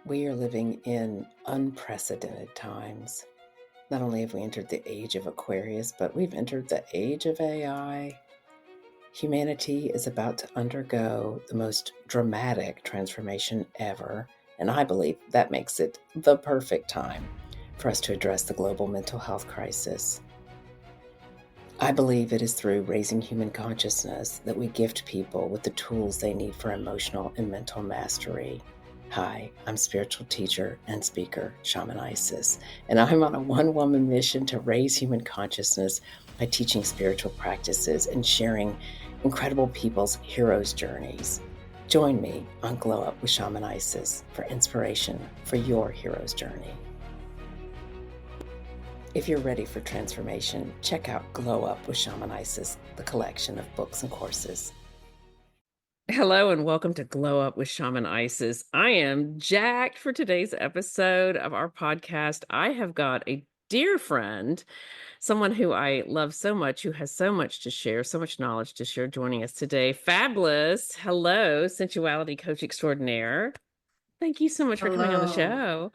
We are living in unprecedented times. Not only have we entered the age of Aquarius, but we've entered the age of AI. Humanity is about to undergo the most dramatic transformation ever, and I believe that makes it the perfect time for us to address the global mental health crisis. I believe it is through raising human consciousness that we gift people with the tools they need for emotional and mental mastery. Hi, I'm spiritual teacher and speaker, Shaman Isis, and I'm on a one-woman mission to raise human consciousness by teaching spiritual practices and sharing incredible people's heroes' journeys. Join me on Glow Up with Shaman Isis for inspiration for your hero's journey. If you're ready for transformation, check out Glow Up with Shaman Isis, the collection of books and courses. Hello and welcome to Glow Up with Shaman Isis. I am jacked for today's episode of our podcast. I have got a dear friend, someone who I love so much, who has so much to share, so much knowledge to share, joining us today. Fab Bliss. Hello, Sensuality Coach Extraordinaire. Thank you so much for coming on the Hello. show.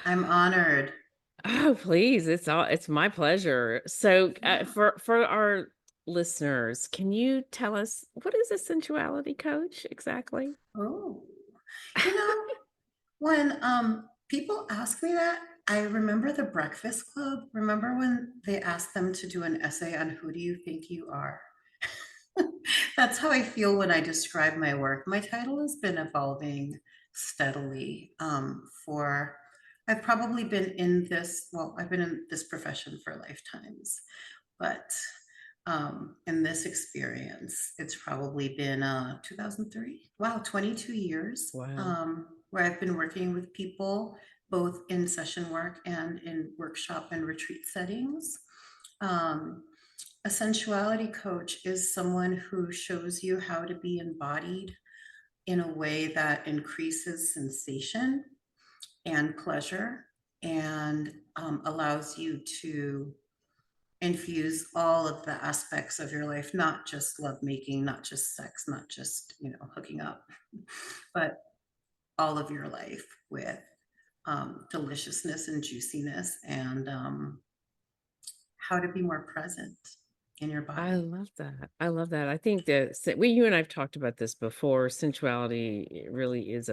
I'm honored. Oh, please. It's my pleasure. So, Yeah. for our listeners, can you tell us what is a sensuality coach exactly? Oh, you know, when people ask me that, I remember the Breakfast Club. Remember when they asked them to do an essay on who do you think you are? That's how I feel when I describe my work. My title has been evolving steadily for I've probably been in this, well, I've been in this profession for lifetimes, but in this experience, it's probably been 2003. Wow, 22 years Wow. where I've been working with people both in session work and in workshop and retreat settings. Um, a sensuality coach is someone who shows you how to be embodied in a way that increases sensation and pleasure and allows you to infuse all of the aspects of your life, not just lovemaking, not just sex, not just, hooking up, but all of your life with deliciousness and juiciness and how to be more present in your I body. love that. I love that. I think that you and I've talked about this before. Sensuality really is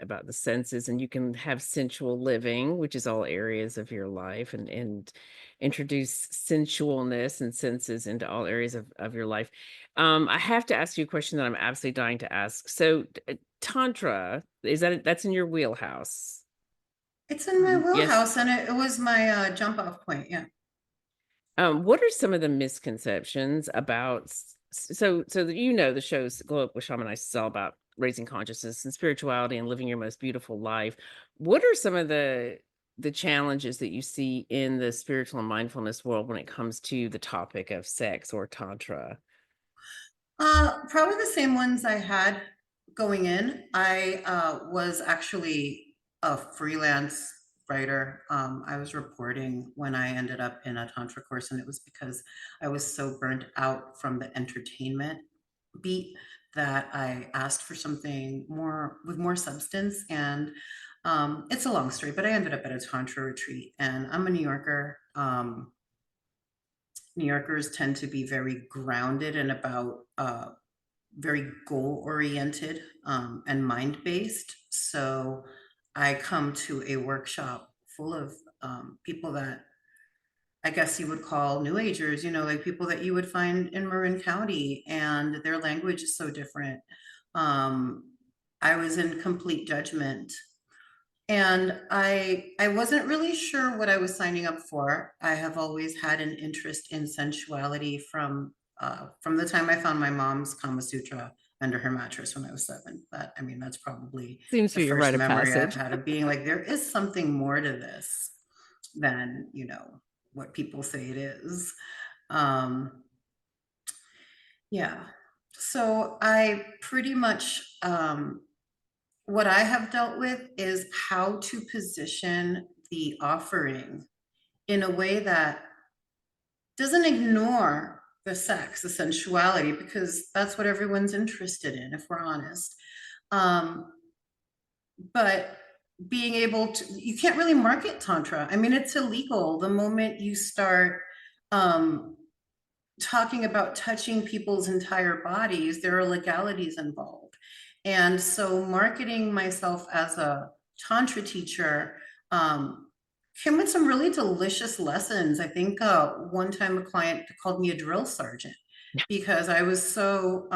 about the senses, and you can have sensual living, which is all areas of your life, and introduce sensualness and senses into all areas of your life. I have to ask you a question that I'm absolutely dying to ask. So, Tantra, that's in your wheelhouse? It's in my Yes. wheelhouse and it was my jump off point. Yeah. What are some of the misconceptions about so that the show's Glow Up with Shaman Isis is all about raising consciousness and spirituality and living your most beautiful life. What are some of the challenges that you see in the spiritual and mindfulness world when it comes to the topic of sex or tantra? Probably the same ones I had going in. I was actually a freelance writer. I was reporting when I ended up in a Tantra course, and it was because I was so burnt out from the entertainment beat that I asked for something more with more substance. And it's a long story, but I ended up at a Tantra retreat, and I'm a New Yorker. New Yorkers tend to be very grounded and about very goal oriented and mind based. So I come to a workshop full of people that I guess you would call New Agers, like people that you would find in Marin County, and their language is so different. Um, I was in complete judgment. And I wasn't really sure what I was signing up for. I have always had an interest in sensuality from the time I found my mom's Kama Sutra under her mattress when I was 7. That's probably Seems to the be a rite first of memory I've passage. had of being like, there is something more to this than, what people say it is. Um, yeah. So I pretty much what I have dealt with is how to position the offering in a way that doesn't ignore the sex, the sensuality, because that's what everyone's interested in, if we're honest. Um, but being able to, you can't really market Tantra. I mean, it's illegal the moment you start um, talking about touching people's entire bodies, there are legalities involved. And so marketing myself as a Tantra teacher came with some really delicious lessons. I think one time a client called me a drill sergeant because I was so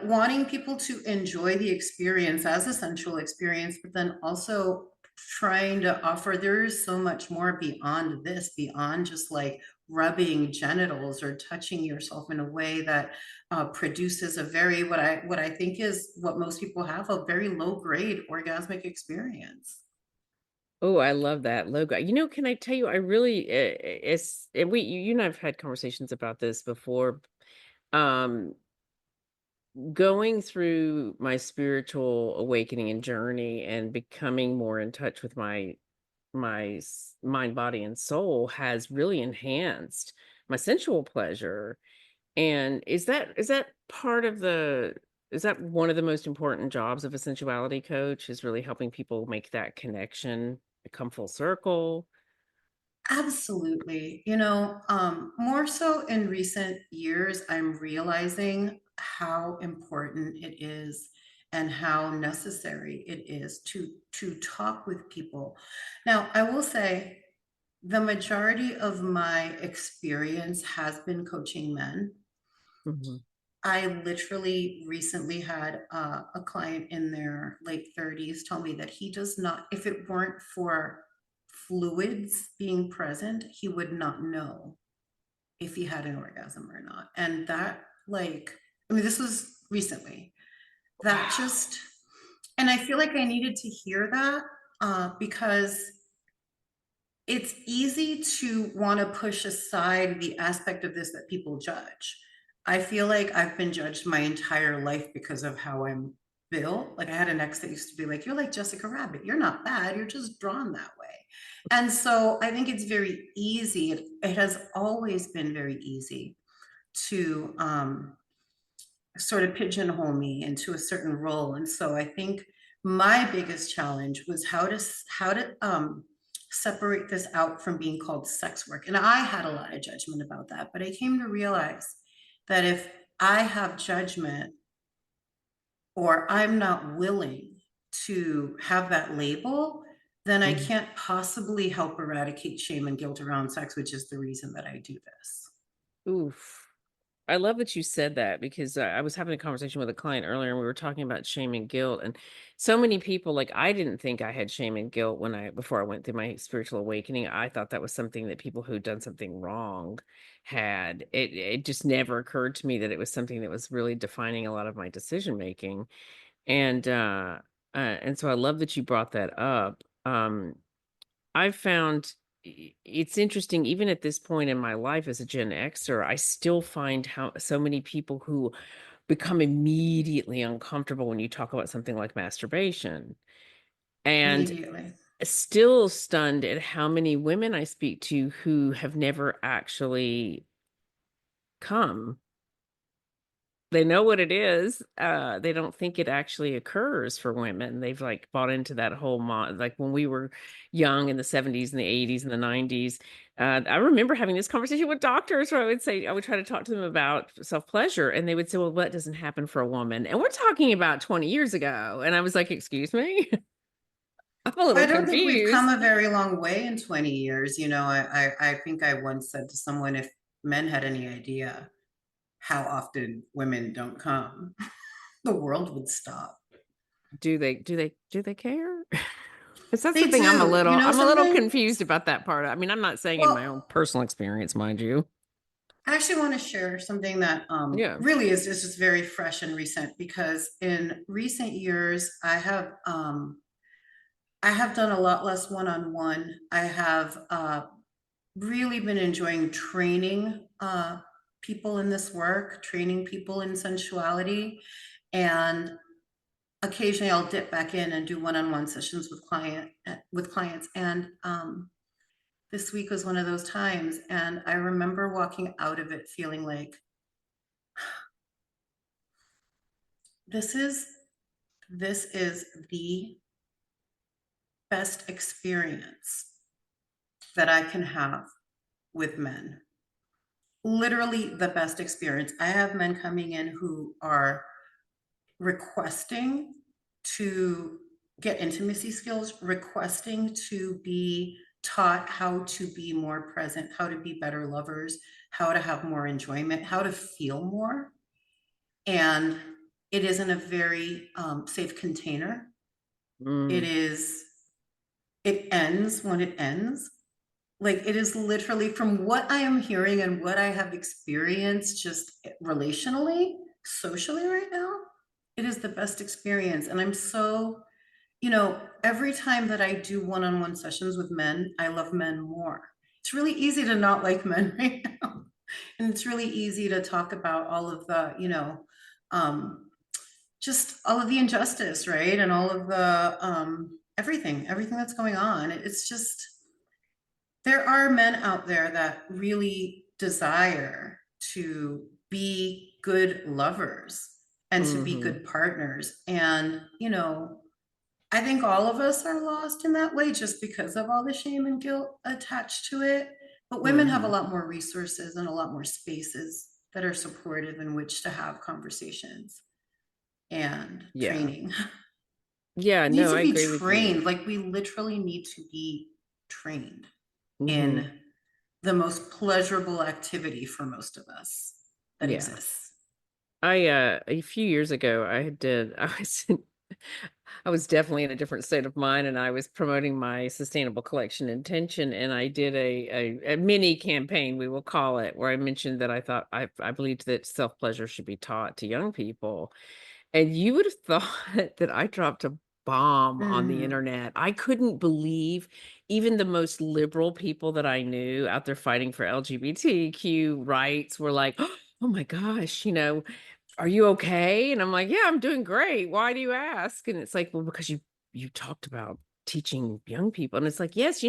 wanting people to enjoy the experience as a sensual experience, but then also trying to offer there is so much more beyond this, beyond just like rubbing genitals or touching yourself in a way that produces a very what I think is what most people have, a very low grade orgasmic experience. Oh, I love that logo. Can I tell you, I really, you and I've had conversations about this before. Um, Going through my spiritual awakening and journey and becoming more in touch with my mind, body, and soul has really enhanced my sensual pleasure. And is that part of the is that one of the most important jobs of a sensuality coach, is really helping people make that connection, come full circle? Absolutely. More so in recent years, I'm realizing how important it is and how necessary it is to talk with people. Now, I will say the majority of my experience has been coaching men. Mhm. I literally recently had a client in their late 30s tell me that he does not, if it weren't for fluids being present, he would not know if he had an orgasm or not. And that, like, I mean, this was recently. That Wow. just, and I feel like I needed to hear that because it's easy to want to push aside the aspect of this that people judge. I feel like I've been judged my entire life because of how I'm built. Like I had an ex that used to be like, "You're like Jessica Rabbit. You're not bad. You're just drawn that way." And so I think it's very easy. It has always been very easy to sort of pigeonhole me into a certain role. And so I think my biggest challenge was how to separate this out from being called sex work. And I had a lot of judgment about that, but I came to realize that if I have judgment or I'm not willing to have that label, then I Mhm. can't possibly help eradicate shame and guilt around sex, which is the reason that I do this. Oof. I love that you said that, because I was having a conversation with a client earlier and we were talking about shame and guilt. And so many people, like, I didn't think I had shame and guilt before I went through my spiritual awakening. I thought that was something that people who'd done something wrong had. It just never occurred to me that it was something that was really defining a lot of my decision making. And so I love that you brought that up. I've found it's interesting, even at this point in my life as a Gen Xer, I still find how so many people who become immediately uncomfortable when you talk about something like masturbation, and Immediately. still stunned at how many women I speak to who have never actually come. They know what it is, they don't think it actually occurs for women. They've, like, bought into that whole like, when we were young in the '70s and the '80s and the '90s, I remember having this conversation with doctors where I would try to talk to them about self-pleasure, and they would say, "Well, what doesn't happen for a woman?" And we're talking about 20 years ago, and I was like, "Excuse me?" I'm a I little don't think we've come confused. a very long way in 20 years. I think I once said to someone, if men had any idea how often women don't come, the world would stop. Do they care? 'Cause that's the They thing, do. I'm a little confused Sometimes, about that part. I mean, I'm not saying in my own well, personal experience, mind you. I actually want to share something that Yeah. really is just very fresh and recent because in recent years, I have done a lot less one-on-one. I have really been enjoying training people in this work, training people in sensuality, and occasionally I'll dip back in and do one-on-one sessions with clients. And this week was one of those times, and I remember walking out of it feeling like this is This is the best experience that I can have with men. Literally the best experience. I have men coming in who are requesting to get intimacy skills, requesting to be taught how to be more present, how to be better lovers, how to have more enjoyment, how to feel more. And it is in a very safe container. It Mm, is, it ends when it ends. Like it is literally from what I am hearing and what I have experienced just relationally, socially right now, it is the best experience. And I'm so, every time that I do one-on-one sessions with men, I love men more. It's really easy to not like men right now. And it's really easy to talk about all of the, um, just all of the injustice, right? And all of the everything that's going on. It's just there are men out there that really desire to be good lovers and to be hmm. good partners. And, I think all of us are lost in that way just because of all the shame and guilt attached to it. But women have a Hmm. lot more resources and a lot more spaces that are supportive in which to have conversations and Yeah. training. Yeah, We need no, to I be agree with you. trained. Like we literally need to be trained Hmm. in the most pleasurable activity for most of us that Yeah. exists. A few years ago I was definitely in a different state of mind, and I was promoting my sustainable collection intention, and I did a mini campaign, we will call it, where I mentioned that I believed that self-pleasure should be taught to young people. And you would have thought that I dropped a bomb on the Mm. internet. I couldn't believe even the most liberal people that I knew out there fighting for LGBTQ rights were like, "Oh my gosh, are you okay?" And I'm like, "Yeah, I'm doing great. Why do you ask?" And it's like, "Well, because you talked about teaching young people." And it's like, "Yes,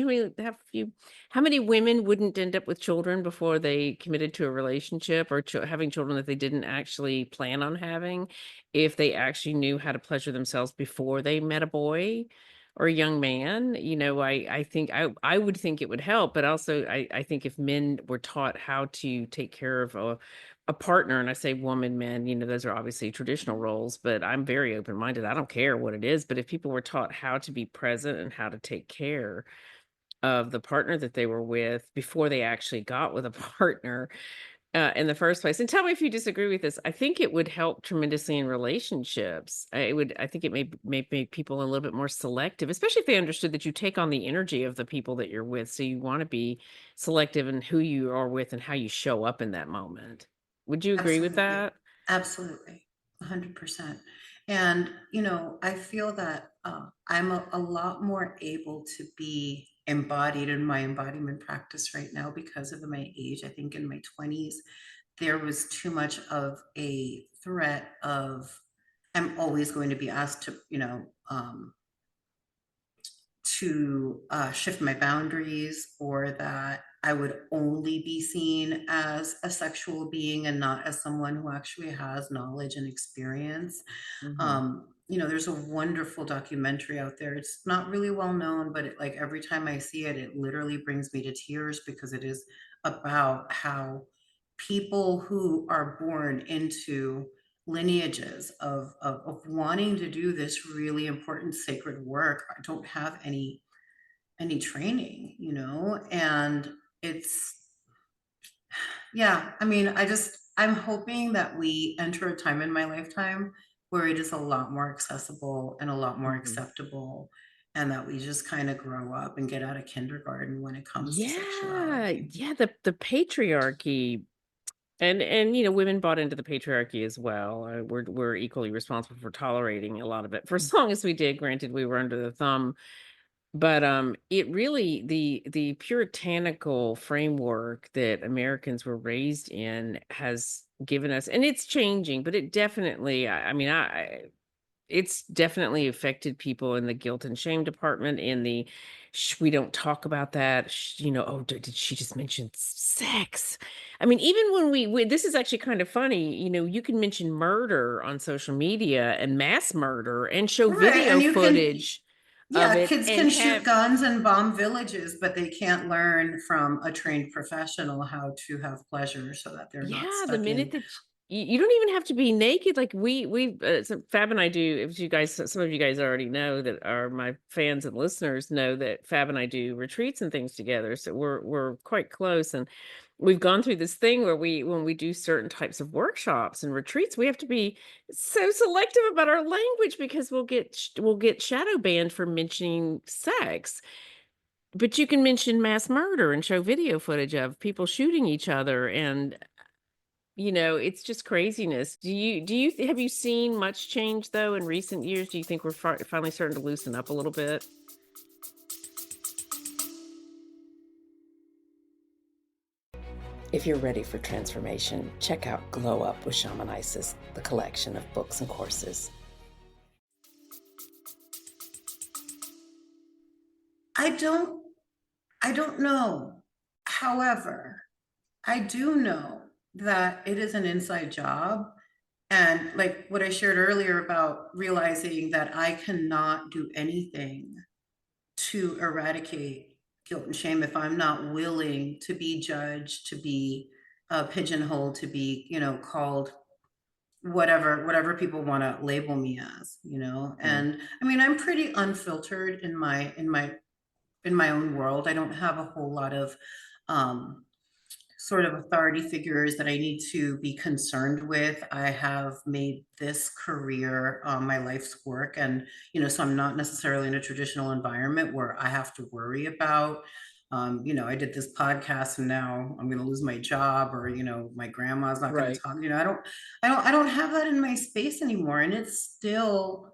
how many women wouldn't end up with children before they committed to a relationship or having children that they didn't actually plan on having if they actually knew how to pleasure themselves before they met a boy or a young man?" I think I would think it would help, but also I think if men were taught how to take care of a partner, and I say woman, men, those are obviously traditional roles, but I'm very open-minded. I don't care what it is, but if people were taught how to be present and how to take care of the partner that they were with before they actually got with a partner, in the first place. And tell me if you disagree with this. I think it would help tremendously in relationships. I think it may make people a little bit more selective, especially if they understood that you take on the energy of the people that you're with. So you want to be selective in who you are with and how you show up in that moment. Would you agree with Absolutely. that? Absolutely. 100%. And, I feel that I'm a lot more able to be embodied in my embodiment practice right now because of my age. I think in my 20s, there was too much of a threat of, I'm always going to be asked to, shift my boundaries, or that I would only be seen as a sexual being and not as someone who actually has knowledge and experience. Hmm. There's a wonderful documentary out there. It's not really well known, but like every time I see it, it literally brings me to tears because it is about how people who are born into lineages of wanting to do this really important sacred work don't have any training, and it's, yeah, I mean, I'm hoping that we enter a time in my lifetime where it is a lot more accessible and a lot more Hmm. acceptable, and that we just kind of grow up and get out of kindergarten when it comes to Yeah, sexuality. yeah. The patriarchy and women bought into the patriarchy as well. We're equally responsible for tolerating a lot of it for as long as we did. Granted, we were under the thumb. But, it really the puritanical framework that Americans were raised in has given us, and it's changing, but it definitely, I mean, It's definitely affected people in the guilt and shame department, in the we don't talk about that. Oh, did she just mention sex? I mean, even when this is actually kind of funny. You can mention murder on social media and mass murder and show Right. And video you can, footage of yeah, it kids and can shoot have, guns and bomb villages, but they can't learn from a trained professional how to have pleasure so that they're not yeah, the stuck minute in. that you don't even have to be naked. Like so Fab and I do. If you guys, some of you guys already know that are my fans and listeners know that Fab and I do retreats and things together. So we're quite close, and we've gone through this thing where when we do certain types of workshops and retreats, we have to be so selective about our language because we'll get shadow banned for mentioning sex. But you can mention mass murder and show video footage of people shooting each other, and it's just craziness. Have you seen much change though in recent years? Do you think we're finally starting to loosen up a little bit? If you're ready for transformation, check out Glow Up with Shaman Isis, the collection of books and courses. I don't, I don't know. However, I do know that it is an inside job. And like what I shared earlier about realizing that I cannot do anything to eradicate guilt and shame if I'm not willing to be judged, to be pigeonholed, to be, called whatever people want to label me as. Mm. And I mean, I'm pretty unfiltered in my own world. I don't have a whole lot of um, sort of authority figures that I need to be concerned with. I have made this career my life's work. And, so I'm not necessarily in a traditional environment where I have to worry about, I did this podcast and now I'm going to lose my job, or, my grandma's not going to Right. talk. I don't have that in my space anymore. And it's still,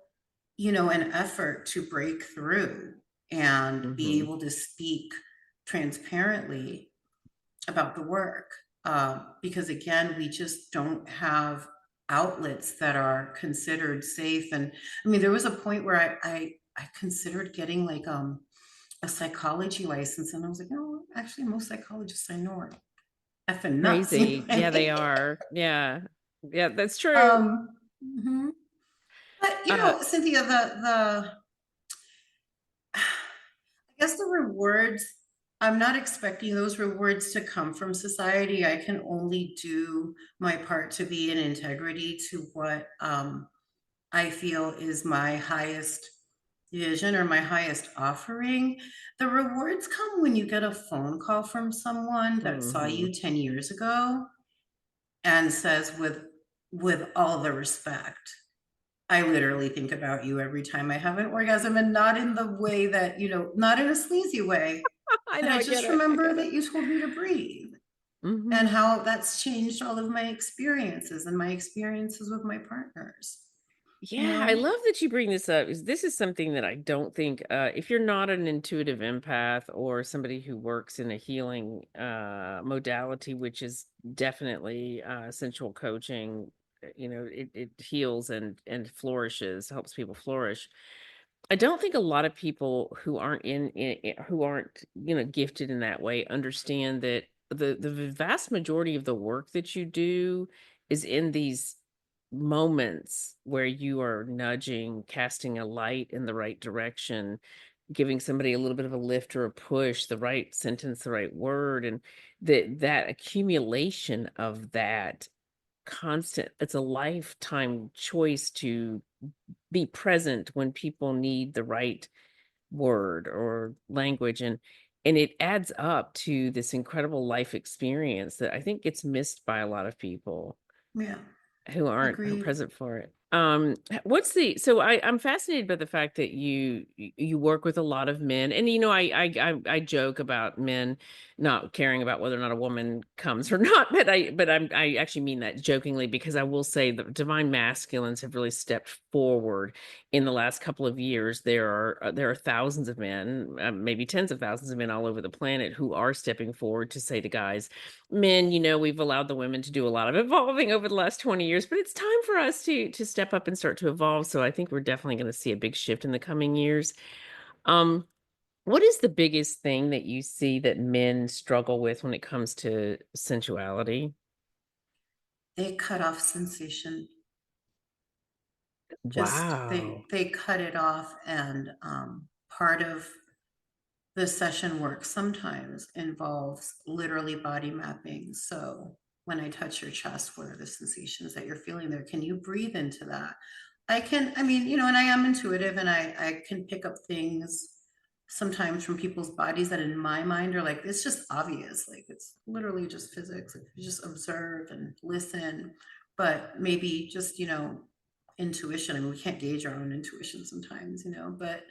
an effort to break through and be Mhm. able to speak transparently about the work, because again, we just don't have outlets that are considered safe. And I mean, there was a point where I considered getting like a psychology license, and I was like, no, actually, most psychologists I know are effing nuts. Crazy. Yeah, they are. Yeah. Yeah, that's true. um, mhm. But Uh, Cynthia, the I guess the rewards, I'm not expecting those rewards to come from society. I can only do my part to be in integrity to what I feel is my highest vision or my highest offering. The rewards come when you get a phone call from someone that saw mhm. you 10 years ago and says, with all the respect, I literally think about you every time I have an orgasm, and not in the way that, not in a sleazy way, I but know, I I get just it. I remember get it. that you told me to breathe, and Mhm. how that's changed all of my experiences and my experiences with my partners, you Yeah, I know? love that you bring this up. This is something that I don't think, if you're not an intuitive empath or somebody who works in a healing modality, which is definitely sensual coaching, it heals and flourishes, helps people flourish. I don't think a lot of people who aren't who aren't, gifted in that way understand that the vast majority of the work that you do is in these moments where you are nudging, casting a light in the right direction, giving somebody a little bit of a lift or a push, the right sentence, the right word, and that accumulation of that constant, it's a lifetime choice to be present when people need the right word or language, and it adds up to this incredible life experience that I think gets missed by a lot of people Yeah, who aren't agreed. present for it. What's the so I'm fascinated by the fact that you work with a lot of men, and I joke about men not caring about whether or not a woman comes or not, I actually mean that jokingly, because I will say the divine masculines have really stepped forward in the last couple of years. There are thousands of men, maybe tens of thousands of men all over the planet who are stepping forward to say to guys, men, we've allowed the women to do a lot of evolving over the last 20 years, but it's time for us to step step up and start to evolve. So I think we're definitely going to see a big shift in the coming years. Um, what is the biggest thing that you see that men struggle with when it comes to sensuality? They cut off sensation. Just Wow. they cut it off, and part of the session work sometimes involves literally body mapping. So when I touch your chest, what are the sensations that you're feeling there? Can you breathe into that? I mean, and I am intuitive, and I can pick up things sometimes from people's bodies that in my mind are like, it's just obvious. Like it's literally just physics. Like you just observe and listen, but maybe just, intuition. I mean, we can't gauge our own intuition sometimes, but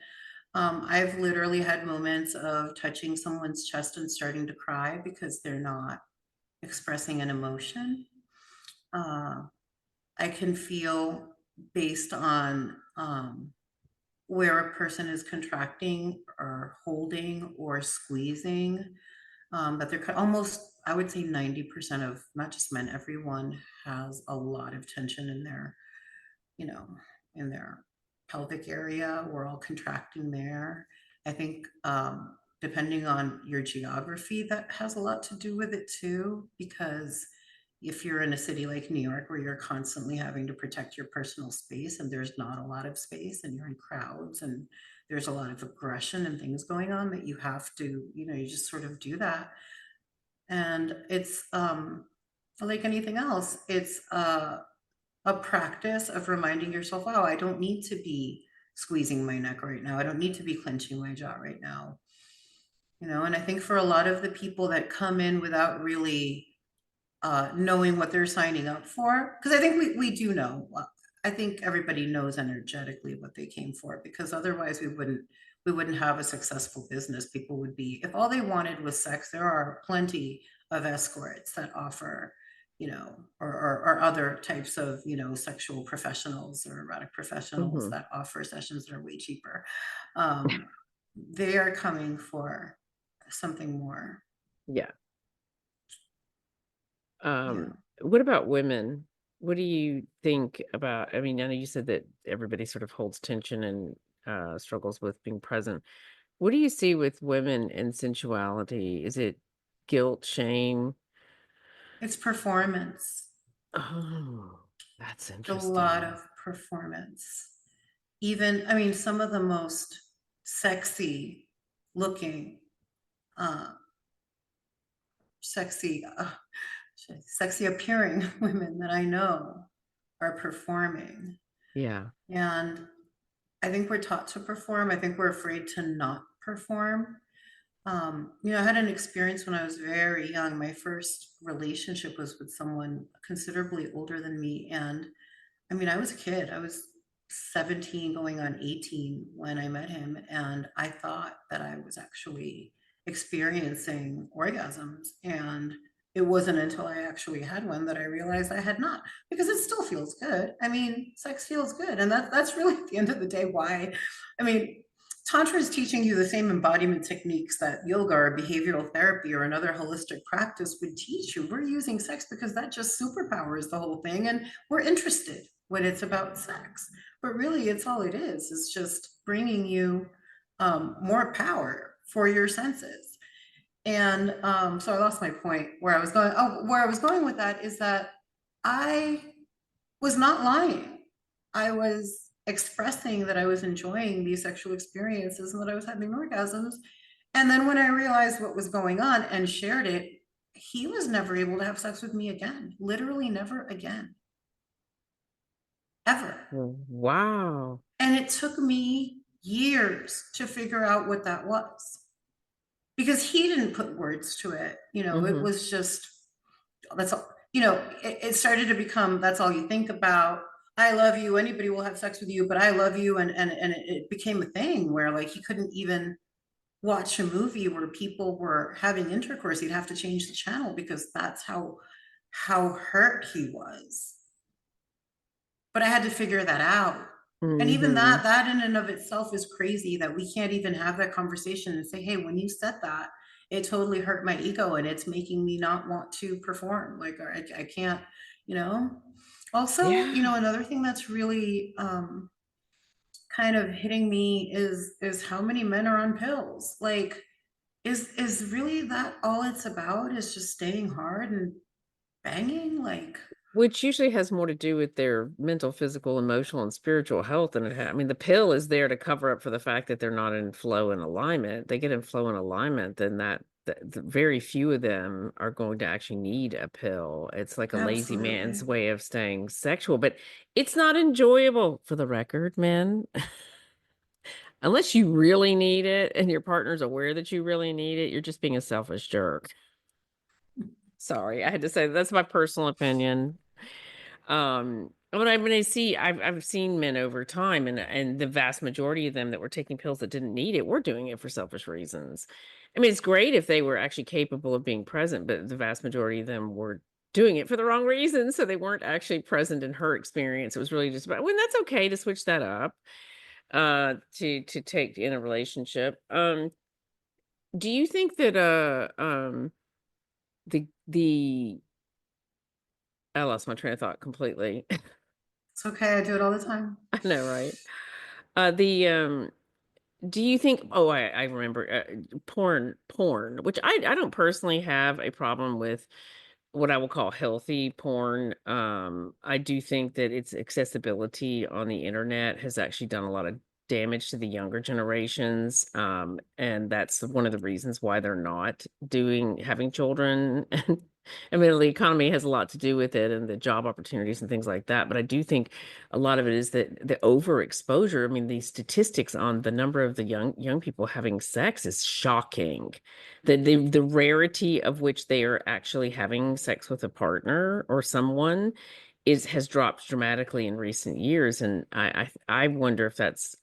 I've literally had moments of touching someone's chest and starting to cry because they're not expressing an emotion. Uh, I can feel based on where a person is contracting or holding or squeezing, but they're almost, I would say 90% of not just men, everyone has a lot of tension in their, you know, in their pelvic area. We're all contracting there. I think depending on your geography, that has a lot to do with it too, because if you're in a city like New York where you're constantly having to protect your personal space and there's not a lot of space and you're in crowds and there's a lot of aggression and things going on that you have to, you just sort of do that. And it's like anything else, it's a practice of reminding yourself, wow, I don't need to be squeezing my neck right now. I don't need to be clenching my jaw right now. And I think for a lot of the people that come in without really knowing what they're signing up for, because I think we do know. I think everybody knows energetically what they came for, because otherwise we wouldn't have a successful business. People would be, if all they wanted was sex, there are plenty of escorts that offer, or other types of, sexual professionals or erotic professionals Hmm. that offer sessions that are way cheaper. Um, they are coming for something more. Yeah. Yeah. What about women? What do you think about? I mean, I know you said that everybody sort of holds tension and struggles with being present. What do you see with women and sensuality? Is it guilt, shame? It's performance. Oh, that's A lot interesting. of performance. Even, I mean, some of the most sexy looking, uh, sexy, sexy appearing women that I know are performing. Yeah. And I think we're taught to perform. I think we're afraid to not perform. I had an experience when I was very young. My first relationship was with someone considerably older than me. And I mean, I was a kid. I was 17 going on 18 when I met him. And I thought that I was actually experiencing orgasms. And it wasn't until I actually had one that I realized I had not, because it still feels good. I mean, sex feels good. And that's really at the end of the day why, I mean, Tantra is teaching you the same embodiment techniques that yoga or behavioral therapy or another holistic practice would teach you. We're using sex because that just superpowers the whole thing. And we're interested when it's about sex, but really it's all it is. It's just bringing you more power for your senses. And so I lost my point where I was going. Oh, where I was going with that is that I was not lying. I was expressing that I was enjoying these sexual experiences and that I was having orgasms. And then when I realized what was going on and shared it, he was never able to have sex with me again. Literally never again, ever. Wow. And it took me years to figure out what that was, because he didn't put words to it. It Hmm. was just, that's all, it started to become, that's all you think about. I love you. Anybody will have sex with you, but I love you. And it became a thing where like he couldn't even watch a movie where people were having intercourse. He'd have to change the channel because that's how hurt he was. But I had to figure that out. And even Hmm. that in and of itself is crazy, that we can't even have that conversation and say, hey, when you said that, it totally hurt my ego and it's making me not want to perform. Like I can't, you know? Also, Yeah. another thing that's really kind of hitting me is how many men are on pills. Like, is really that all it's about, is just staying hard and banging? Like, Which usually has more to do with their mental, physical, emotional, and spiritual health than I mean, the pill is there to cover up for the fact that they're not in flow and alignment. They get in flow and alignment, then very few of them are going to actually need a pill. It's like a lazy absolutely. man's way of staying sexual, but it's not enjoyable, for the record, man. Unless you really need it and your partner's aware that you really need it, you're just being a selfish jerk. Sorry, I had to say that's my personal opinion. When I see, I've seen men over time, and the vast majority of them that were taking pills that didn't need it were doing it for selfish reasons. I mean, it's great if they were actually capable of being present, but the vast majority of them were doing it for the wrong reasons, so they weren't actually present in her experience. It was really just about when that's okay to switch that up, to take in a relationship. Do you think that the I lost my train of thought completely. It's okay. I do it all the time. I know, right? The Do you think, oh, I remember, porn, which I don't personally have a problem with what I will call healthy porn. I do think that its accessibility on the internet has actually done a lot of damage to the younger generations. And that's one of the reasons why they're not having children. And I mean, the economy has a lot to do with it, and the job opportunities and things like that. But I do think a lot of it is that the overexposure. I mean, the statistics on the number of the young people having sex is shocking. The rarity of which they are actually having sex with a partner or someone has dropped dramatically in recent years, and I wonder if that's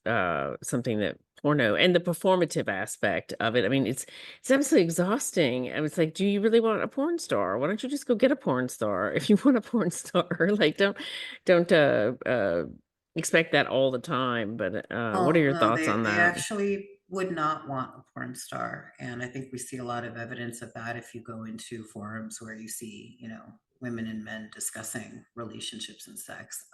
something that porno and the performative aspect of it. I mean, it's absolutely exhausting. I was like, do you really want a porn star? Why don't you just go get a porn star if you want a porn star? Like, don't expect that all the time. But what are Oh your no, thoughts they on they that? actually would not want a porn star, and I think we see a lot of evidence of that if you go into forums where you see, women and men discussing relationships and sex.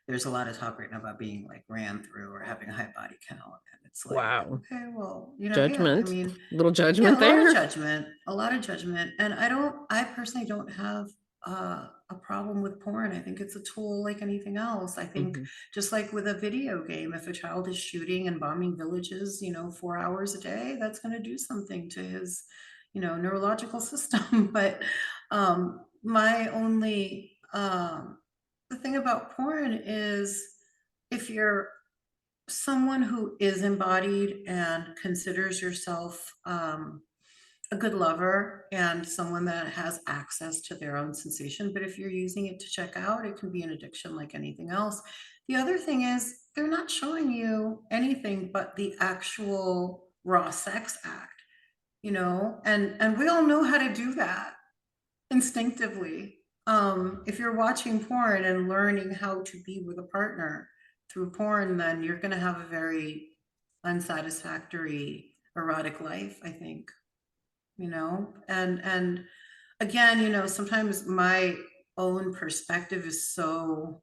There's a lot of talk right now about being like ran through or having a high body count, and it's like, Wow, okay, well, yeah, I judgment, mean, little yeah, judgment a lot of there. judgment, a lot of judgment. And I personally don't have a problem with porn. I think it's a tool like anything else. I think Hmm. just like with a video game, if a child is shooting and bombing villages, 4 hours a day, that's going to do something to his, neurological system. But my only, the thing about porn is, if you're someone who is embodied and considers yourself a good lover and someone that has access to their own sensation. But if you're using it to check out, it can be an addiction like anything else. The other thing is, they're not showing you anything but the actual raw sex act, and we all know how to do that instinctively. If you're watching porn and learning how to be with a partner through porn, then you're going to have a very unsatisfactory erotic life, I think. And again, sometimes my own perspective is so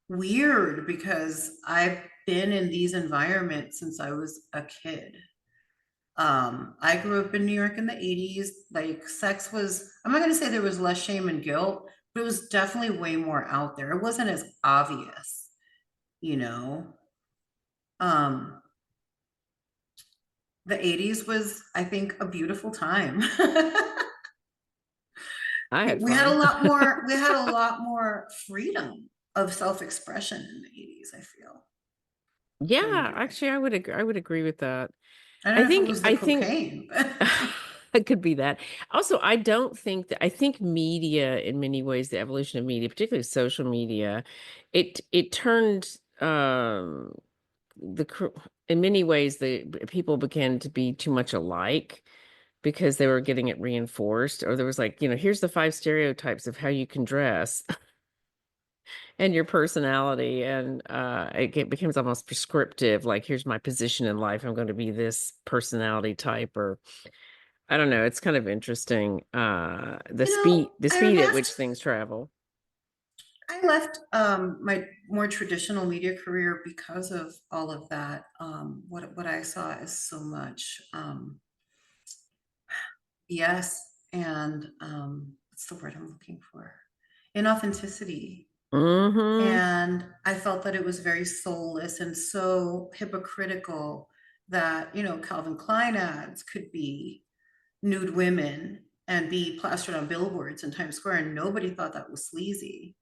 weird because I've been in these environments since I was a kid. I grew up in New York in the 80s. Like, sex was, I'm not going to say there was less shame and guilt, but it was definitely way more out there. It wasn't as obvious, you know. Um, the 80s was, I think, a beautiful time. I had We had a fun. lot more, we had a lot more freedom of self-expression in the 80s, I feel, than we Yeah, do right actually, I would agree with that. now. I don't I know if it think was the I think cocaine, but it could be that. Also, I don't think that I think media, in many ways, the evolution of media, particularly social media, it turned the in many ways the people began to be too much alike because they were getting it reinforced, or there was like, here's the five stereotypes of how you can dress and your personality, and becomes almost prescriptive, like here's my position in life, I'm going to be this personality type, or I don't know, it's kind of interesting, the you know, speed I at which left things travel. I left my more traditional media career because of all of that. What I saw is so much BS and what's the word I'm looking for? Inauthenticity. Mm-hmm. And I felt that it was very soulless and so hypocritical that, you know, Calvin Klein ads could be nude women and be plastered on billboards in Times Square, and nobody thought that was sleazy.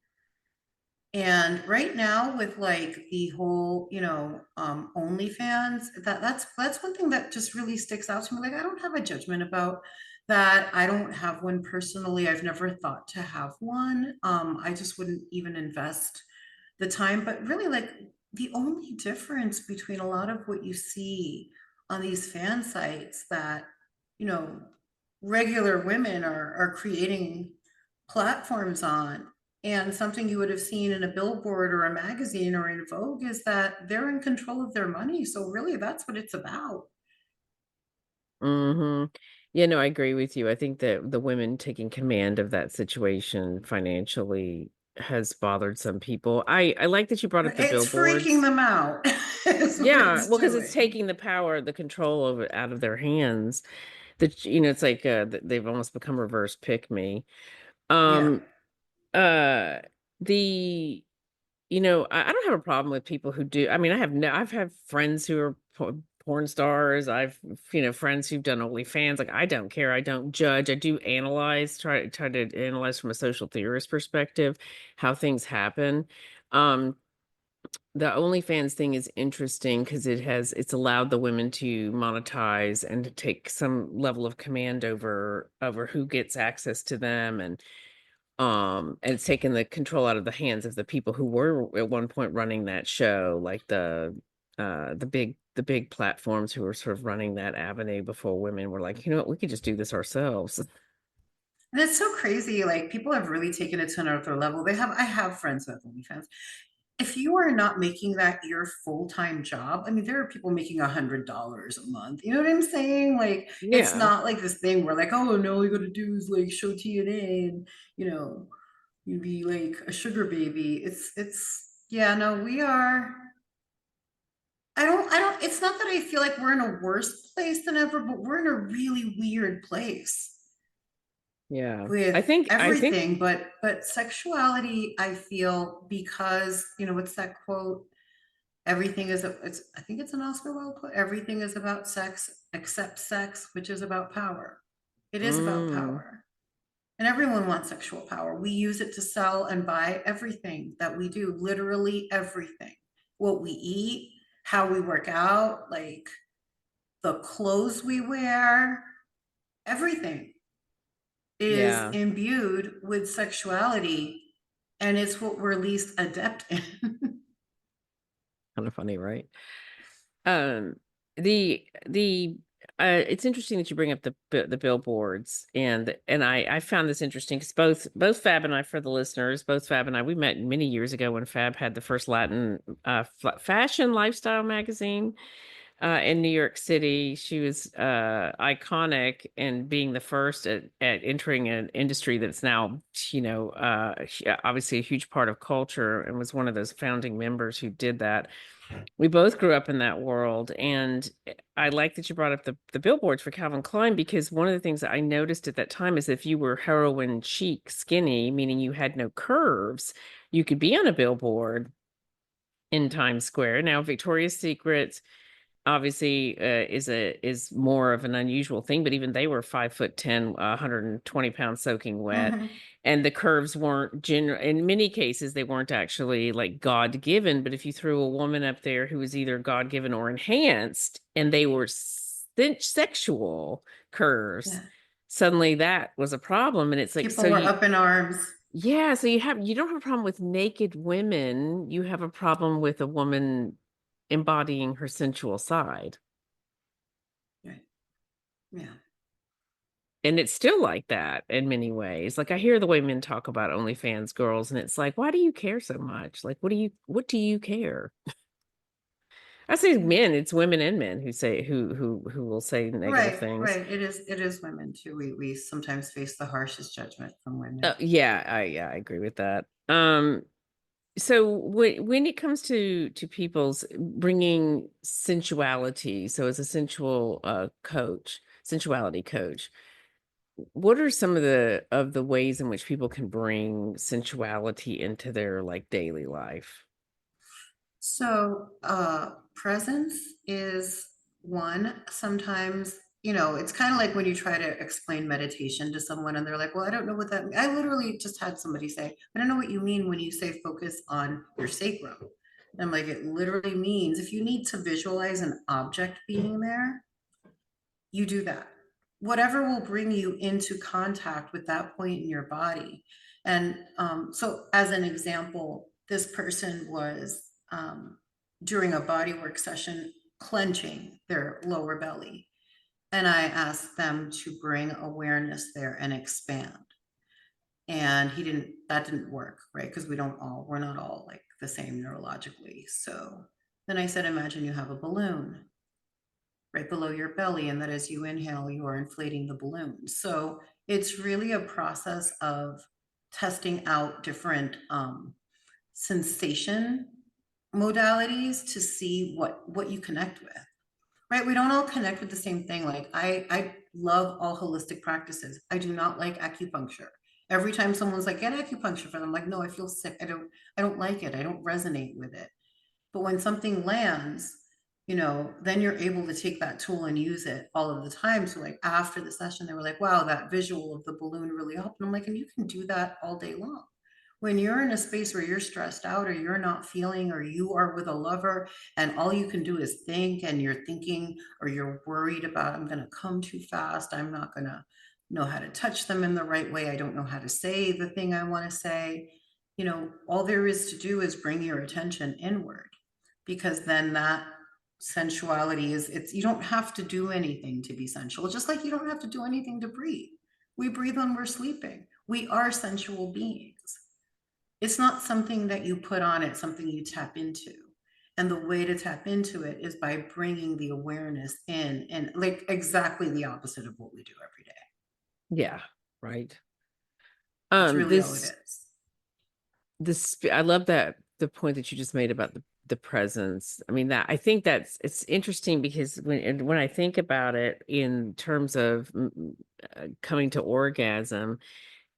And right now with like the whole, you know, OnlyFans, that's one thing that just really sticks out to me. Like I don't have a judgment about that. I don't have one personally. I've never thought to have one. I just wouldn't even invest the time. But really like the only difference between a lot of what you see on these fan sites that, you know, regular women are creating platforms on, and something you would have seen in a billboard or a magazine or in Vogue, is that they're in control of their money. So really that's what it's about. Mm-hmm. Yeah, no, I agree with you. I think that the women taking command of that situation financially has bothered some people. I like that you brought up the It's freaking billboards. them out is what Yeah, it's well, because it's doing. taking the power, the control of it out of their hands. That you know, it's like they've almost become reverse pick me. Yeah. Um, uh, the You know, I don't have a problem with people who do. I mean, I've had friends who are porn stars. I've, you know, friends who've done OnlyFans. Like, I don't care. I don't judge. I do analyze, try to analyze from a social theorist perspective how things happen. Um, the OnlyFans thing is interesting because it's allowed the women to monetize and to take some level of command over who gets access to them, and it's taken the control out of the hands of the people who were at one point running that show, like the big platforms who were sort of running that avenue before women were like, you know what, we could just do this ourselves. And it's so crazy. Like people have really taken it to another level. I have friends with OnlyFans. If you are not making that your full-time job, I mean, there are people making $100 a month. You know what I'm saying? Like, it's Yeah. not like this thing where like, oh, no, all you gotta do is like show TNA and, you know, you be like a sugar baby. Yeah, no, we are. It's not that I feel like we're in a worse place than ever, but we're in a really weird place Yeah. I with think I think everything. But sexuality, I feel, because, you know, what's that quote? Everything is it's I think it's an Oscar Wilde quote. Everything is about sex except sex, which is about power. It is about mm, power. And everyone wants sexual power. We use it to sell and buy everything that we do, literally everything. What we eat, how we work out, like the clothes we wear, everything is yeah, imbued with sexuality. And it's what we're least adept in. kind of funny, right? Um, the it's interesting that you bring up the billboards, and I found this interesting because both Fab and I, for the listeners, both Fab and I, we met many years ago when Fab had the first Latin fashion lifestyle magazine in New York City. She was iconic in being the first at entering an industry that's now, you know, obviously a huge part of culture, and was one of those founding members who did that. We both grew up in that world, and I like that you brought up the billboards for Calvin Klein, because one of the things that I noticed at that time is if you were heroin chic, skinny, meaning you had no curves, you could be on a billboard in Times Square. Now, Victoria's Secret obviously is more of an unusual thing, but even they were 5'10", 120 pounds soaking wet, Mhm. and the curves weren't general. In many cases, they weren't actually like God given. But if you threw a woman up there who was either God given or enhanced, and they were sexual curves, Yeah. suddenly that was a problem. And it's like, so People were you, up in arms. yeah, so you don't have a problem with naked women. You have a problem with a woman embodying her sensual side. Right. Yeah. And it's still like that in many ways. Like I hear the way men talk about OnlyFans girls, and it's like, why do you care so much? Like, what do you care? I say Yeah. men, it's women and men who say who will say negative Right, things. right. It is women too. We sometimes face the harshest judgment from women. Yeah, I agree with that. So when it comes to people's bringing sensuality, so as a sensuality coach, what are some of the ways in which people can bring sensuality into their like daily life? So, presence is one. Sometimes, it's kind of like when you try to explain meditation to someone and they're like, well, I don't know what that means. I literally just had somebody say, I don't know what you mean when you say focus on your sacrum. And I'm like, it literally means if you need to visualize an object being there, you do that. Whatever will bring you into contact with that point in your body. And so, as an example, this person was during a bodywork session clenching their lower belly. And I asked them to bring awareness there and expand. And that didn't work, right? Because we're not all like the same neurologically. So then I said, imagine you have a balloon right below your belly, and that as you inhale, you are inflating the balloon. So it's really a process of testing out different sensation modalities to see what you connect with. Right? We don't all connect with the same thing. Like I love all holistic practices. I do not like acupuncture. Every time someone's like, get acupuncture for them, I'm like, no, I feel sick. I don't like it. I don't resonate with it. But when something lands, then you're able to take that tool and use it all of the time. So like after the session, they were like, wow, that visual of the balloon really helped. And I'm like, and you can do that all day long. When you're in a space where you're stressed out or you're not feeling, or you are with a lover and all you can do is think, and you're thinking or you're worried about, I'm going to come too fast. I'm not going to know how to touch them in the right way. I don't know how to say the thing I want to say. All there is to do is bring your attention inward, because then that sensuality it's you don't have to do anything to be sensual, just like you don't have to do anything to breathe. We breathe when we're sleeping. We are sensual beings. It's not something that you put on, it's something you tap into. And the way to tap into it is by bringing the awareness in, and like exactly the opposite of what we do every day. Yeah, right. That's really all it This is. I love that the point that you just made about the presence. I mean, that I think it's interesting because when I think about it in terms of coming to orgasm,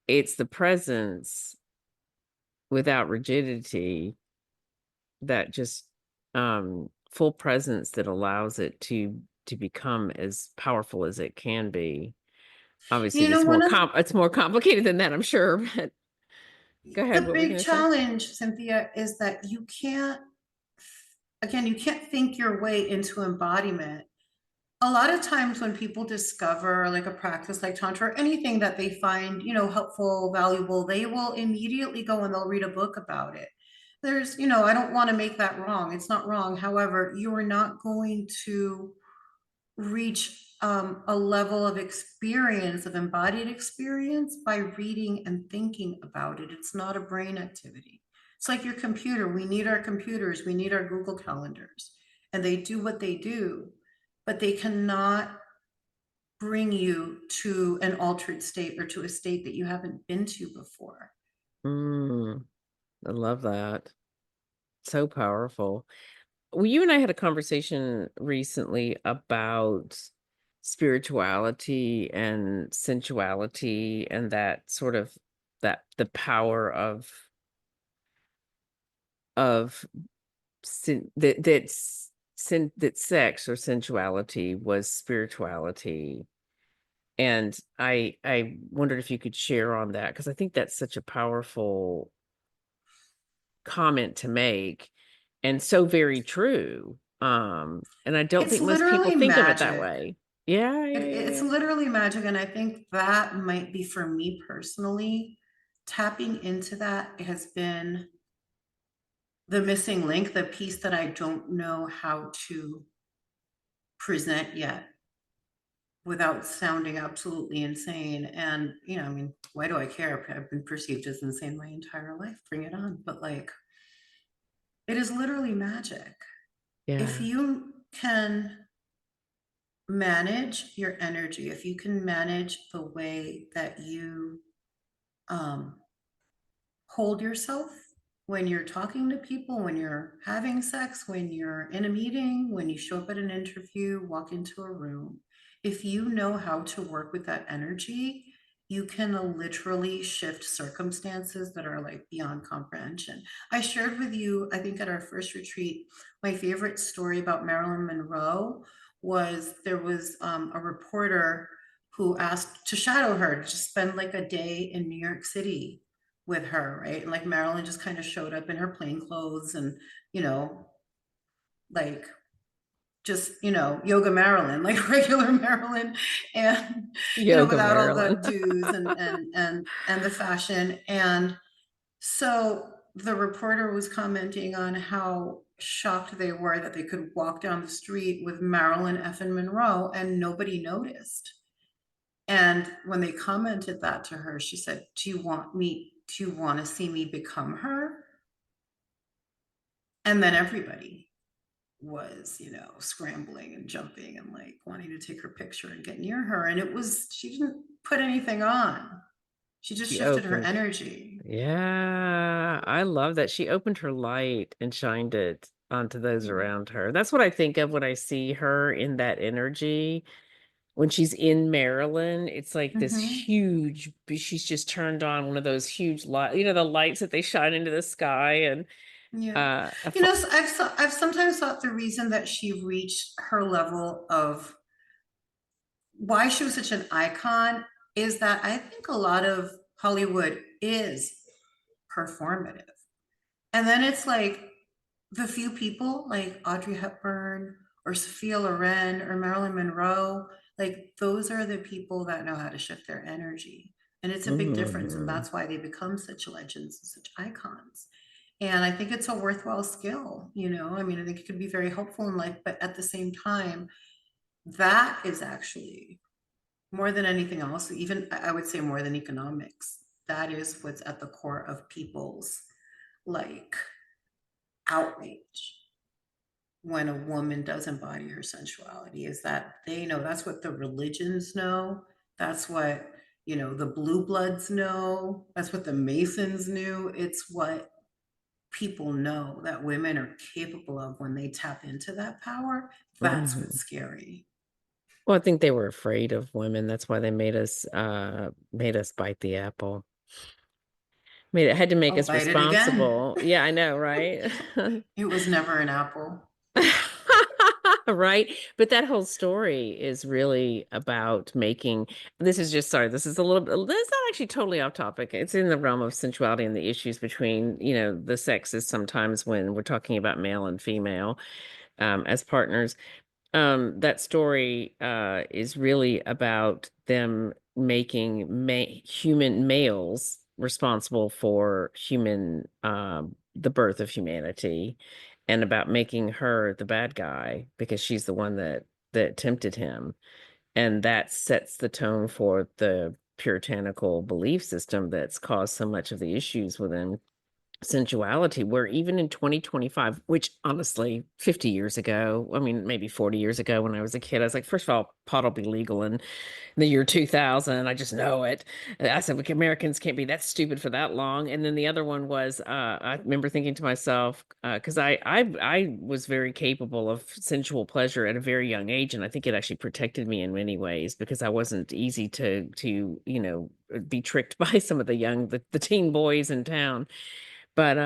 it's the presence without rigidity, that just full presence that allows it to become as powerful as it can be. Obviously, You know, one of it's more complicated than that, I'm sure. But go ahead. the What were you big going to say? challenge, Cynthia, is that you can't think your way into embodiment. A lot of times when people discover like a practice like Tantra or anything that they find, helpful, valuable, they will immediately go and they'll read a book about it. I don't want to make that wrong. It's not wrong. However, you are not going to reach a level of experience, of embodied experience, by reading and thinking about it. It's not a brain activity. It's like your computer. We need our computers, we need our Google calendars, and they do what they do, but they cannot bring you to an altered state or to a state that you haven't been to before. I love that. So powerful. Well, you and I had a conversation recently about spirituality and sensuality, and that sort of that the power of that sex or sensuality was spirituality. And I wondered if you could share on that, because I think that's such a powerful comment to make, and so very true. And I don't It's think most people literally think of it that magic. way. Yeah, yeah, yeah, It's yeah. literally magic. And I think that might be, for me personally, tapping into that has been the missing link, the piece that I don't know how to present yet without sounding absolutely insane. And, I mean, why do I care? I've been perceived as insane my entire life. Bring it on. But like, it is literally magic. If Yeah. you can manage your energy, if you can manage the way that you hold yourself, when you're talking to people, when you're having sex, when you're in a meeting, when you show up at an interview, walk into a room, if you know how to work with that energy, you can literally shift circumstances that are like beyond comprehension. I shared with you, I think at our first retreat, my favorite story about Marilyn Monroe was there was a reporter who asked to shadow her to just spend like a day in New York City with her, right? And like Marilyn just kind of showed up in her plain clothes and, you know, like just, yoga Marilyn, like regular Marilyn, and, Yoga without all the Marilyn. do's and the fashion. And so the reporter was commenting on how shocked they were that they could walk down the street with Marilyn effing Monroe and nobody noticed. And when they commented that to her, she said, do you want to see me become her? And then everybody was, scrambling and jumping and like wanting to take her picture and get near her. And she didn't put anything on. She just She shifted her opened. energy. Yeah, I love that. She opened her light and shined it onto those Mm-hmm. around her. That's what I think of when I see her in that energy. When she's in Maryland, it's like this Mm-hmm. huge, she's just turned on one of those huge light, the lights that they shine into the sky and Yeah. a So I've sometimes thought the reason that she reached her level of why she was such an icon is that I think a lot of Hollywood is performative. And then it's like the few people like Audrey Hepburn or Sophia Loren or Marilyn Monroe, like those are the people that know how to shift their energy. And it's a big difference. And Mhm. that's why they become such legends and such icons. And I think it's a worthwhile skill, I mean, I think it could be very helpful in life, but at the same time, that is actually more than anything else, even I would say more than economics, that is what's at the core of people's like outrage when a woman does embody her sensuality, is that they know that's what the religions know. That's what, the blue bloods know. That's what the Masons knew. It's what people know that women are capable of when they tap into that power. That's what's Mhm. scary. Well, I think they were afraid of women. That's why they made us bite the apple. Made it had to make I'll us bite it again. responsible. Yeah, I know, right? It was never an apple. Right. But that whole story is really about making this is just sorry, this is a little bit this is not actually totally off topic. It's in the realm of sensuality and the issues between, the sexes sometimes when we're talking about male and female as partners. That story is really about them making human males responsible for the birth of humanity, and about making her the bad guy because she's the one that tempted him, and that sets the tone for the puritanical belief system that's caused so much of the issues within sensuality, where even in 2025, which honestly 50 years ago, I mean maybe 40 years ago when I was a kid, I was like, first of all, pot will be legal in the year 2000. I just know it. I said, "Look, Americans can't be that stupid for that long." And then the other one was I remember thinking to myself, because I was very capable of sensual pleasure at a very young age, and I think it actually protected me in many ways because I wasn't easy to be tricked by some of the teen boys in town. But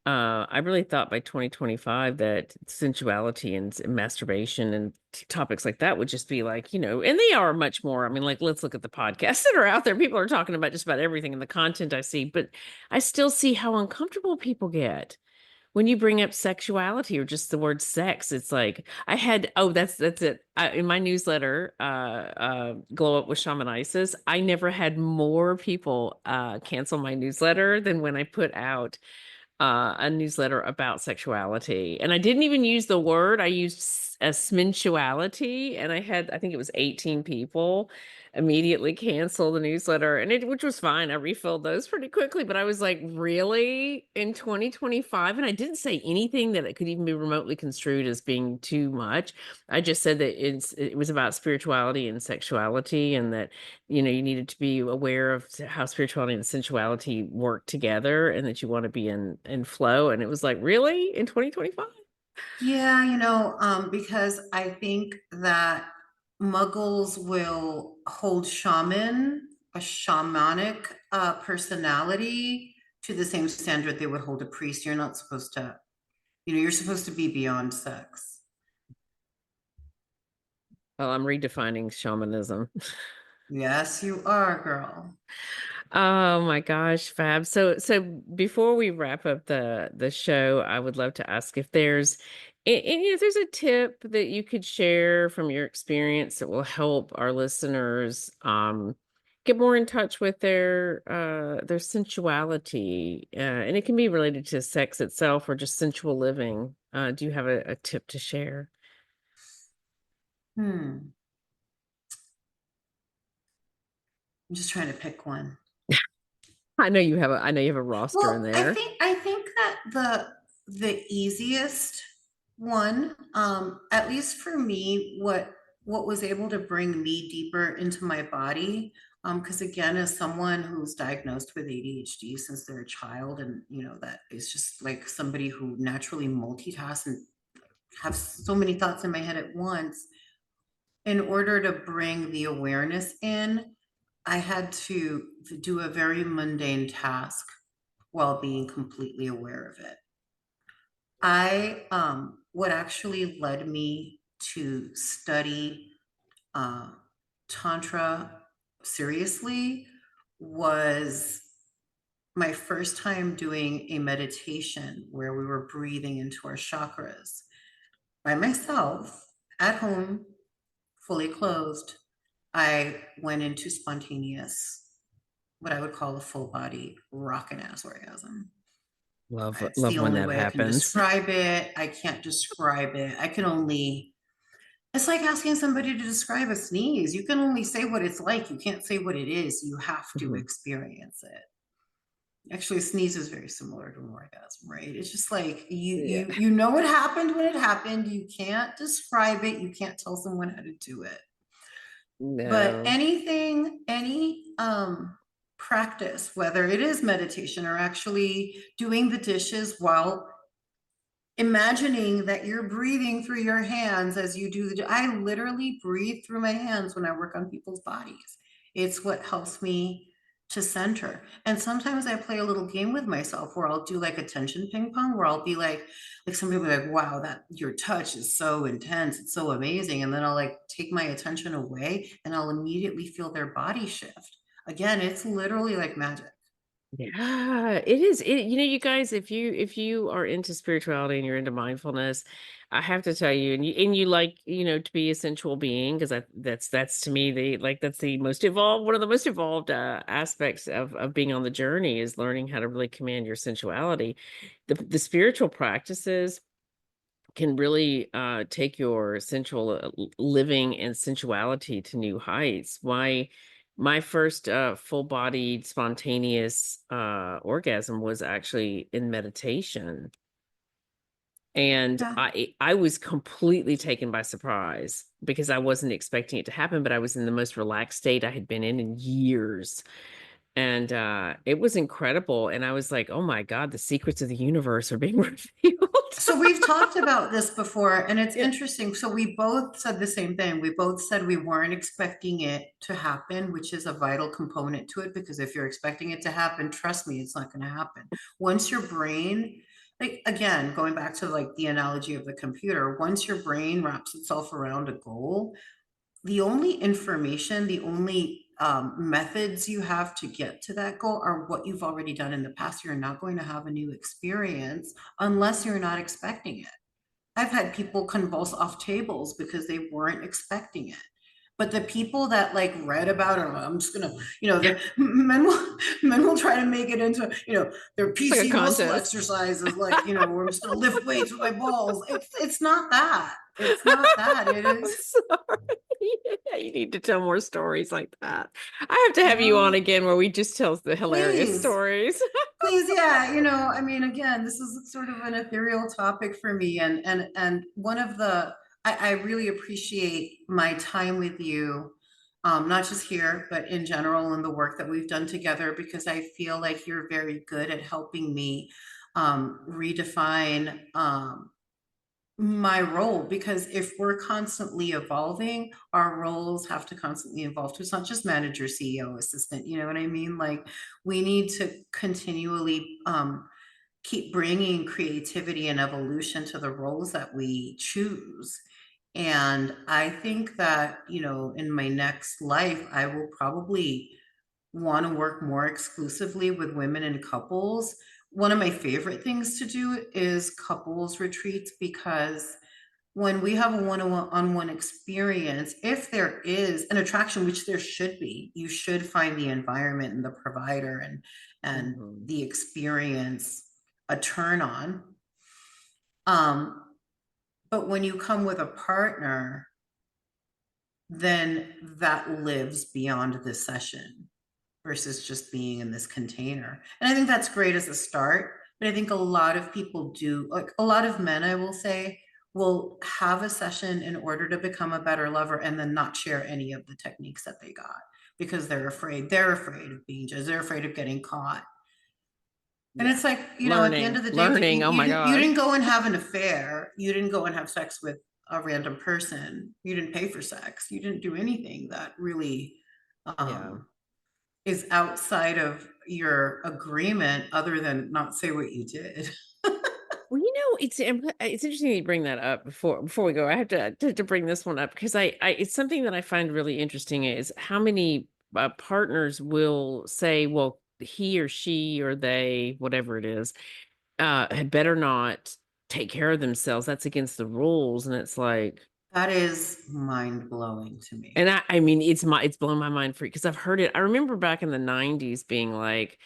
I really thought by 2025 that sensuality and masturbation and topics like that would just be like, and they are much more. I mean, like, let's look at the podcasts that are out there. People are talking about just about everything in the content I see, but I still see how uncomfortable people get when you bring up sexuality or just the word sex. It's like that's it. In my newsletter, Glow Up with Shaman Isis, I never had more people cancel my newsletter than when I put out a newsletter about sexuality. And I didn't even use the word. I used a Sensuality, and I think it was 18 people immediately cancel the newsletter, and which was fine. I refilled those pretty quickly, but I was like, really, in 2025? And I didn't say anything that it could even be remotely construed as being too much. I just said that it was about spirituality and sexuality, and that you needed to be aware of how spirituality and sensuality work together, and that you want to be in flow. And it was like, really, in 2025? Yeah, because I think that muggles will hold a shamanic personality to the same standard they would hold a priest. You're not supposed to, you're supposed to be beyond sex. Well, I'm redefining shamanism. Yes, you are, girl. Oh my gosh, Fab. So before we wrap up the show, I would love to ask if there's if there's a tip that you could share from your experience that will help our listeners get more in touch with their sensuality. And it can be related to sex itself or just sensual living. Do you have a tip to share? Hmm. I'm just trying to pick one. I know you have a roster in Well, I there. think I think that the easiest one, at least for me, what was able to bring me deeper into my body, because again, as someone who's diagnosed with ADHD since they're a child, and that is just like somebody who naturally multitasks and have so many thoughts in my head at once, in order to bring the awareness in, I had to do a very mundane task while being completely aware of it. What actually led me to study uh, Tantra seriously was my first time doing a meditation where we were breathing into our chakras by myself at home, fully closed. I went into spontaneous, what I would call a full body rockin' ass orgasm. It's Love the when only that way I can happens. describe it. I can't describe it. It's like asking somebody to describe a sneeze. You can only say what it's like. You can't say what it is. You have to Mhm. experience it. Actually, a sneeze is very similar to an orgasm, right? It's just like you Yeah. you you know what happened when it happened. You can't describe it. You can't tell someone how to do it. But No. any practice, whether it is meditation or actually doing the dishes while imagining that you're breathing through your hands as you do I literally breathe through my hands when I work on people's bodies. It's what helps me to center. And sometimes I play a little game with myself where I'll do like attention ping pong, where I'll be like somebody will be like, wow, that your touch is so intense, it's so amazing. And then I'll like take my attention away and I'll immediately feel their body shift. Again, it's literally like magic. Yeah, it is. You guys, if you are into spirituality and you're into mindfulness, I have to tell you, and you like, to be a sensual being, because that's to me that's the most evolved, one of the most evolved aspects of being on the journey is learning how to really command your sensuality. The spiritual practices can really take your sensual living and sensuality to new heights. My first full-bodied spontaneous orgasm was actually in meditation, and Yeah. I was completely taken by surprise because I wasn't expecting it to happen, but I was in the most relaxed state I had been in years. And it was incredible, and I was like, oh my God, the secrets of the universe are being revealed. So we've talked about this before, and it's Yeah. interesting. So we both said the same thing. We both said we weren't expecting it to happen, which is a vital component to it, because if you're expecting it to happen, trust me, it's not going to happen. Once your brain, like again, going back to like the analogy of the computer, once your brain wraps itself around a goal, the only information, the only methods you have to get to that goal are what you've already done in the past. You're not going to have a new experience unless you're not expecting it. I've had people convulse off tables because they weren't expecting it. But the people that like read about it, I'm just gonna, the men will try to make it into, their It's like a PC muscle contest. exercises, like, where I'm just gonna lift weights with my balls. It's not that. It's not that. It I'm is. sorry. Yeah, you need to tell more stories like that. I have to have you on Well, again where we just tell the hilarious please. stories. Please, yeah, I mean, again, this is sort of an ethereal topic for me, and one of the I really appreciate my time with you, not just here, but in general in the work that we've done together, because I feel like you're very good at helping me redefine my role, because if we're constantly evolving, our roles have to constantly evolve too. It's not just manager, CEO, assistant, you know what I mean? Like, we need to continually keep bringing creativity and evolution to the roles that we choose. And I think that, in my next life, I will probably want to work more exclusively with women and couples. One of my favorite things to do is couples retreats, because when we have a one-on-one experience, if there is an attraction, which there should be, you should find the environment and the provider and Mhm. the experience a turn on. Um, but when you come with a partner, then that lives beyond this session versus just being in this container. And I think that's great as a start. But I think a lot of people do, like a lot of men, I will say, will have a session in order to become a better lover and then not share any of the techniques that they got, because they're afraid. They're afraid of being judged. They're afraid of getting caught. And Yeah. it's like, at the end Learning, of the day, learning. Oh my you gosh. didn't go and have an affair. You didn't go and have sex with a random person. You didn't pay for sex. You didn't do anything that really Yeah. is outside of your agreement, other than not say what you did. Well, it's interesting you bring that up before we go. I have to bring this one up because I it's something that I find really interesting is how many partners will say, well, he or she or they, whatever it is, had better not take care of themselves. That's against the rules, and it's like, That is mind blowing to me. and I mean, it's blown my mind free because I've heard it. I remember back in the '90s being like,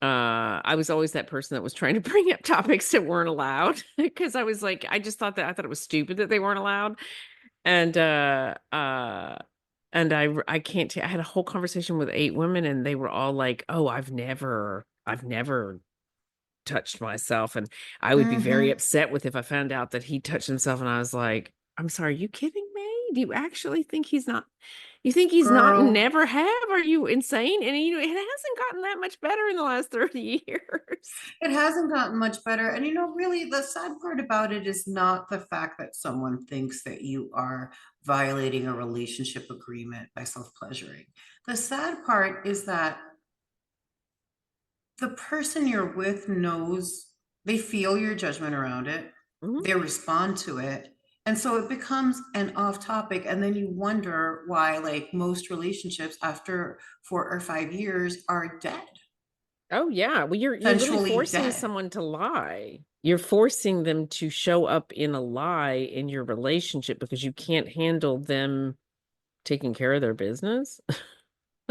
I was always that person that was trying to bring up topics that weren't allowed because I was like, I thought it was stupid that they weren't allowed. And and I can't I had a whole conversation with 8 women and they were all like, "Oh, I've never touched myself." And I would be very Mm-hmm. upset with if I found out that he touched himself and I was like, "I'm sorry, are you kidding me? Do you actually think he's not you think he's not Girl, never have? Are you insane?" And it hasn't gotten that much better in the last 30 years. it hasn't gotten much better. And really, the sad part about it is not the fact that someone thinks that you are violating a relationship agreement by self pleasuring. The sad part is that the person you're with knows, they feel your judgment around it, Mhm. they respond to it. And so it becomes an off topic. And then you wonder why, like, most relationships after 4 or 5 years are dead, Oh, yeah. Well, you're really eventually forcing dead. someone to lie. You're forcing them to show up in a lie in your relationship because you can't handle them taking care of their business.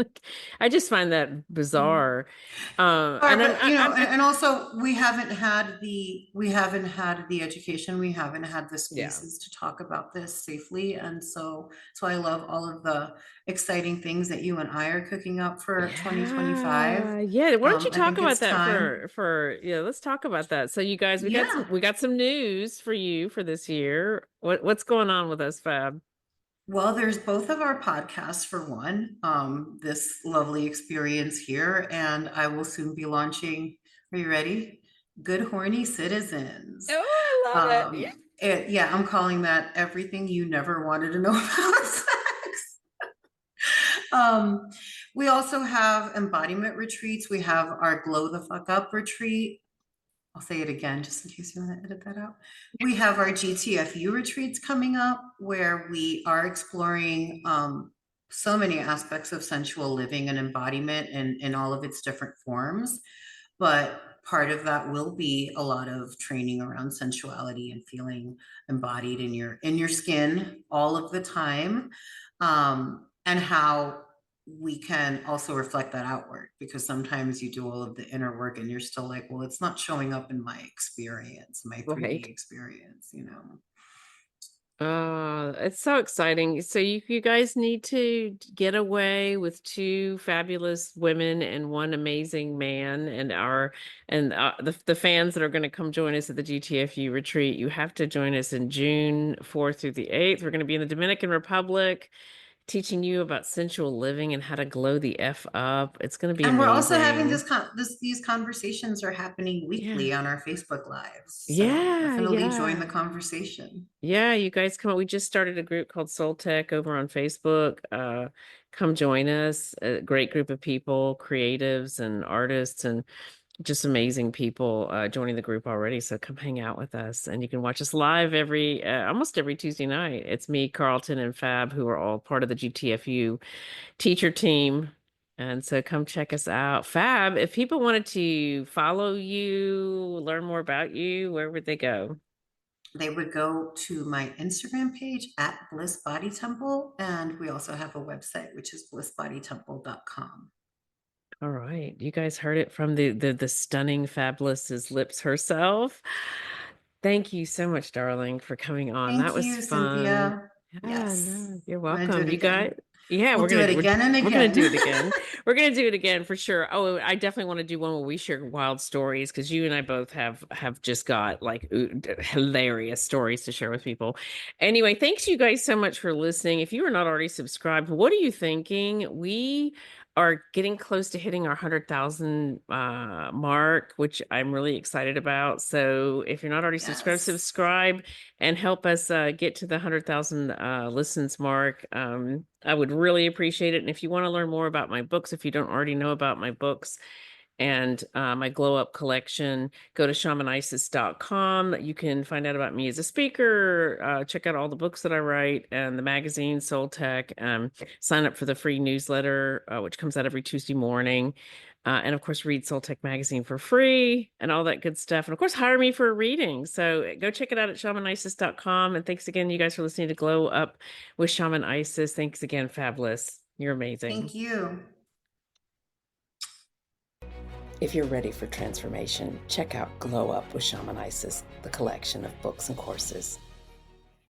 Like, I just find that bizarre. But And but I'm and also we haven't had the education, we haven't had the yeah. spaces to talk about this safely, and so I love all of the exciting things that you and I are cooking up for 2025. Yeah, yeah. Why don't you I talk think about it's that time. yeah, let's talk about that. So you guys, Yeah. we got some news for you for this year. What's going on with us, Fab? Well, there's both of our podcasts for one, this lovely experience here, and I will soon be launching. Are you ready? Good Horny Citizens. Oh, I love it. Yeah. Yeah, I'm calling that everything you never wanted to know about sex. Um, we also have embodiment retreats. We have our Glow the Fuck Up retreat. I'll say it again just in case you want to edit that out. We have our GTFU retreats coming up where we are exploring so many aspects of sensual living and embodiment in all of its different forms. But part of that will be a lot of training around sensuality and feeling embodied in your skin all of the time. and how we can also reflect that outward, because sometimes you do all of the inner work and you're still like, well, it's not showing up in my experience, my 3D Right. experience, you know. It's so exciting. So you guys need to get away with two fabulous women and one amazing man, and the fans that are going to come join us at the GTFU retreat. You have to join us in June 4th through the 8th. We're going to be in the Dominican Republic, teaching you about sensual living and how to glow the F up. It's going to be And we're also having amazing. these conversations are happening Yeah. weekly on our Facebook lives. So Yeah, definitely join the yeah. conversation. Yeah, you guys come on. We just started a group called Soul Tech over on Facebook. Come join us. A great group of people, creatives and artists and just amazing people joining the group already. So come hang out with us, and you can watch us live every almost every Tuesday night. It's me, Carlton, and Fab, who are all part of the GTFU teacher team. And so come check us out. Fab, if people wanted to follow you, learn more about you, where would they go? They would go to my Instagram page at Bliss Body Temple. And we also have a website, which is blissbodytemple.com. All right. You guys heard it from the stunning Fabulous's lips herself. Thank you so much, darling, for coming on. That Thank was you, fun. Cynthia. Yeah, Yes. no, you're I'm going to do welcome. it You guys, again. yeah, We'll do it again and we're gonna again. do it again. We're gonna do it again for sure. Oh, I definitely want to do one where we share wild stories, because you and I both have just got like hilarious stories to share with people. Anyway, thanks you guys so much for listening. If you are not already subscribed, what are you thinking? We are getting close to hitting our 100,000 mark, which I'm really excited about. So if you're not already subscribed, Yes. subscribe and help us get to the 100,000 listens mark. I would really appreciate it. And if you want to learn more about my books, if you don't already know about my books and my glow up collection, go to shamanisis.com. You can find out about me as a speaker, check out all the books that I write and the magazine Soul Tech. Sign up for the free newsletter, which comes out every Tuesday morning. And of course, read Soul Tech magazine for free and all that good stuff. And of course, hire me for a reading. So go check it out at shamanisis.com. And thanks again, you guys, for listening to Glow Up with Shaman Isis. Thanks again, Fabulous. You're amazing. Thank you. If you're ready for transformation, check out Glow Up with Shaman Isis, the collection of books and courses.